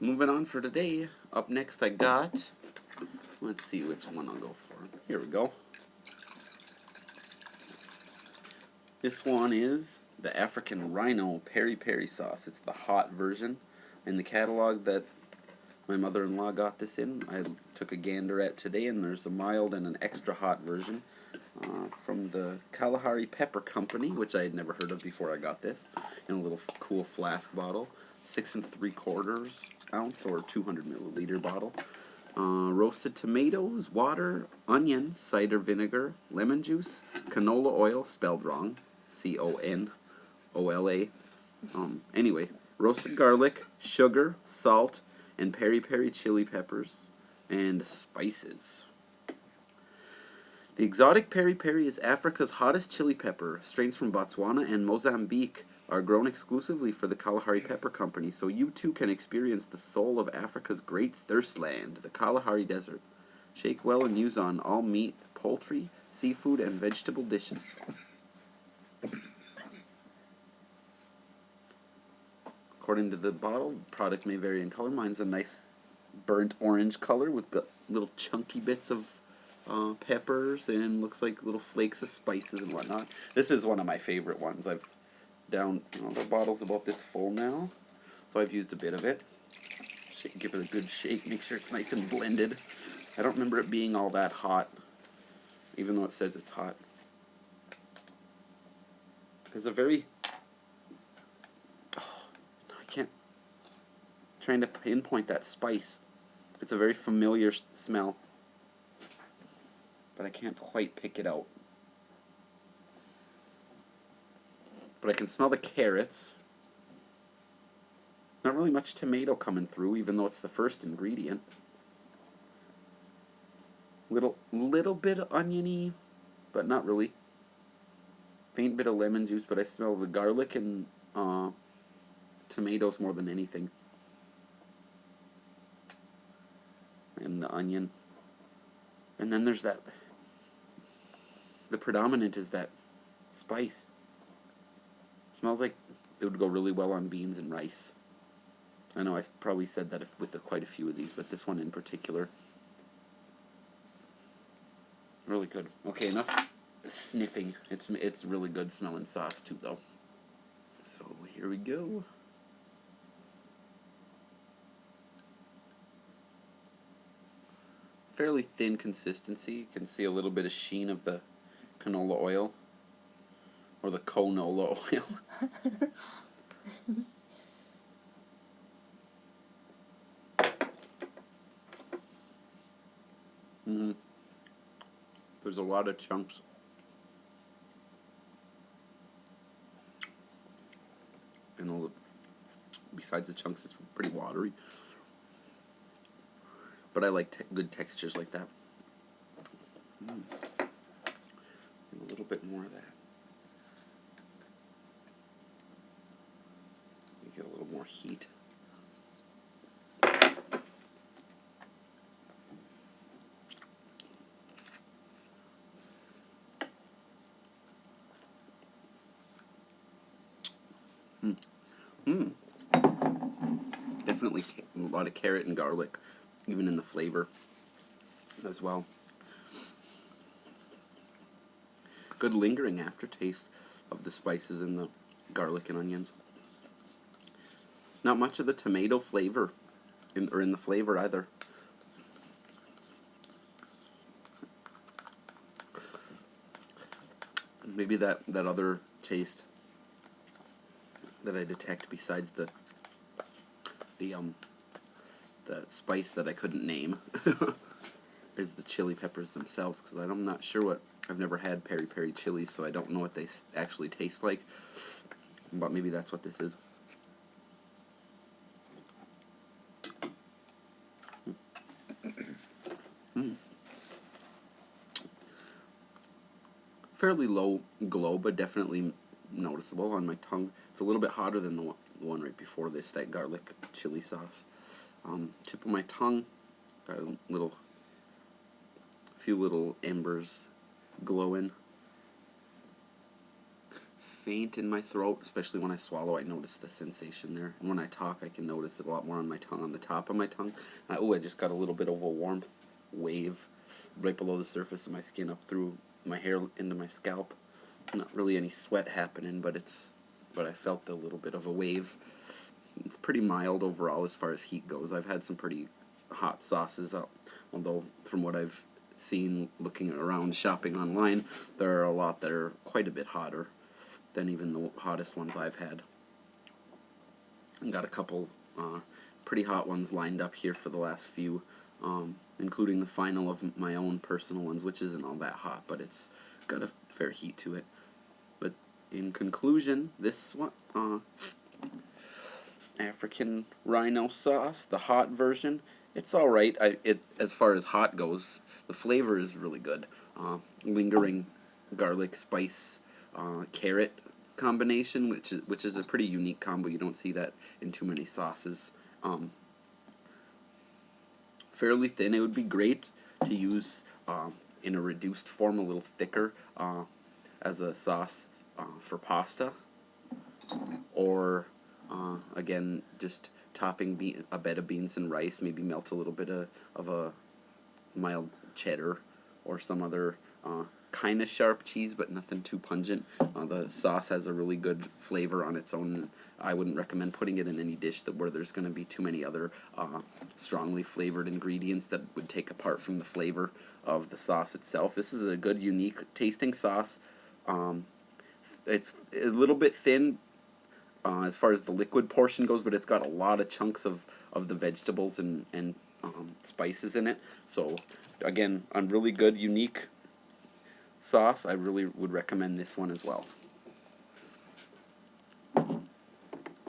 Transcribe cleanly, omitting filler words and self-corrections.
moving on for today. Up next I got, let's see which one I'll go for. Here we go. This one is the African Rhino Peri-Peri sauce. It's the hot version. In the catalog that my mother-in-law got this in, I took a gander at today, and there's a mild and an extra hot version from the Kalahari Pepper Company, which I had never heard of before I got this, in a little cool flask bottle, 6 3/4 ounce or 200 milliliter bottle. Roasted tomatoes, water, onion, cider vinegar, lemon juice, canola oil, spelled wrong, Conola. Anyway, roasted garlic, sugar, salt, and peri-peri chili peppers, and spices. The exotic peri-peri is Africa's hottest chili pepper. Strains from Botswana and Mozambique are grown exclusively for the Kalahari Pepper Company, so you too can experience the soul of Africa's great thirst land, the Kalahari Desert. Shake well and use on all meat, poultry, seafood, and vegetable dishes. According to the bottle, the product may vary in color. Mine's a nice burnt orange color with little chunky bits of peppers and looks like little flakes of spices and whatnot. This is one of my favorite ones. I've down, the bottle's about this full now, so I've used a bit of it. Give it a good shake, make sure it's nice and blended. I don't remember it being all that hot, even though it says it's hot. It's a very, I can't, trying to pinpoint that spice. It's a very familiar smell, but I can't quite pick it out. But I can smell the carrots. Not really much tomato coming through, even though it's the first ingredient. Little bit of oniony, but not really. Faint bit of lemon juice, but I smell the garlic and tomatoes more than anything. And the onion. And then there's that, the predominant is that spice. Smells like it would go really well on beans and rice. I know I probably said that with quite a few of these, but this one in particular, really good. Okay, enough sniffing. It's really good smelling sauce too, though. So here we go. Fairly thin consistency. You can see a little bit of sheen of the canola oil, or the Conola oil. There's a lot of chunks. And besides the chunks, it's pretty watery. But I like good textures like that. And a little bit more of that. You get a little more heat. Definitely a lot of carrot and garlic, even in the flavor as well. Good lingering aftertaste of the spices and the garlic and onions. Not much of the tomato flavor in the flavor either. Maybe that other taste that I detect besides the spice that I couldn't name is the chili peppers themselves, because I'm not sure what, I've never had peri-peri chilies, so I don't know what they actually taste like, but maybe that's what this is. Fairly low glow, but definitely noticeable on my tongue. It's a little bit hotter than the one right before this, that garlic chili sauce. Tip of my tongue, got a few little embers glowing. faint in my throat, especially when I swallow. I notice the sensation there. And when I talk, I can notice it a lot more on my tongue, on the top of my tongue. I just got a little bit of a warmth wave right below the surface of my skin up through my hair into my scalp. Not really any sweat happening, but I felt a little bit of a wave. It's pretty mild overall as far as heat goes. I've had some pretty hot sauces, although from what I've seen looking around shopping online, there are a lot that are quite a bit hotter than even the hottest ones I've had. I got a couple pretty hot ones lined up here for the last few, including the final of my own personal ones, which isn't all that hot, but it's got a fair heat to it. But in conclusion, this one, African Rhino sauce, the hot version, it's alright. As far as hot goes, the flavor is really good. Lingering garlic, spice, carrot combination, which is a pretty unique combo. You don't see that in too many sauces. Fairly thin. It would be great to use in a reduced form, a little thicker, as a sauce for pasta, or again, just topping a bed of beans and rice, maybe melt a little bit of a mild cheddar or some other kind of sharp cheese, but nothing too pungent. The sauce has a really good flavor on its own. I wouldn't recommend putting it in any dish where there's going to be too many other strongly flavored ingredients that would take apart from the flavor of the sauce itself. This is a good, unique tasting sauce. It's a little bit thin as far as the liquid portion goes, but it's got a lot of chunks of the vegetables and spices in it. So again, a really good, unique sauce. I really would recommend this one as well.